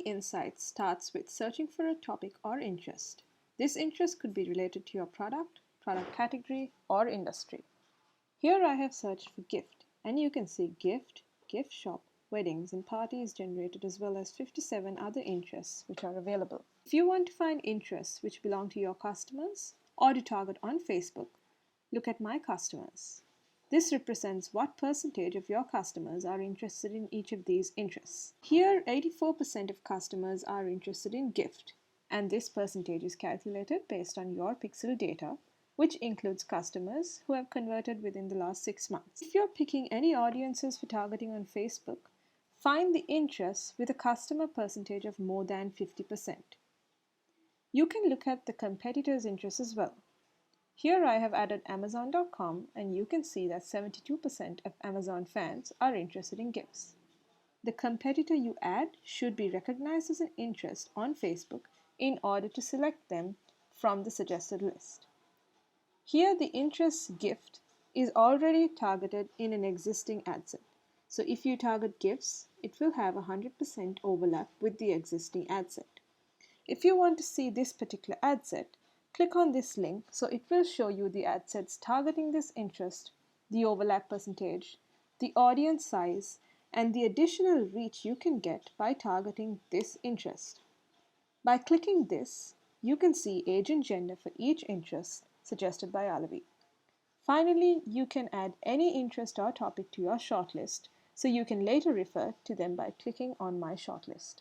Insights starts with searching for a topic or interest. This interest could be related to your product, product category, or industry. Here I have searched for gift, and you can see gift, gift shop, weddings, and parties generated, as well as 57 other interests which are available. If you want to find interests which belong to your customers or to target on Facebook, look at My Customers. This represents what percentage of your customers are interested in each of these interests. Here, 84% of customers are interested in gift, and this percentage is calculated based on your pixel data, which includes customers who have converted within the last 6 months. If you're picking any audiences for targeting on Facebook, find the interests with a customer percentage of more than 50%. You can look at the competitors' interests as well. Here I have added Amazon.com, and you can see that 72% of Amazon fans are interested in gifts. The competitor you add should be recognized as an interest on Facebook in order to select them from the suggested list. Here the interest gift is already targeted in an existing ad set. So if you target gifts, it will have 100% overlap with the existing ad set. If you want to see this particular ad set, click on this link so it will show you the ad sets targeting this interest, the overlap percentage, the audience size, and the additional reach you can get by targeting this interest. By clicking this, you can see age and gender for each interest suggested by Alavi. Finally, you can add any interest or topic to your shortlist so you can later refer to them by clicking on My Shortlist.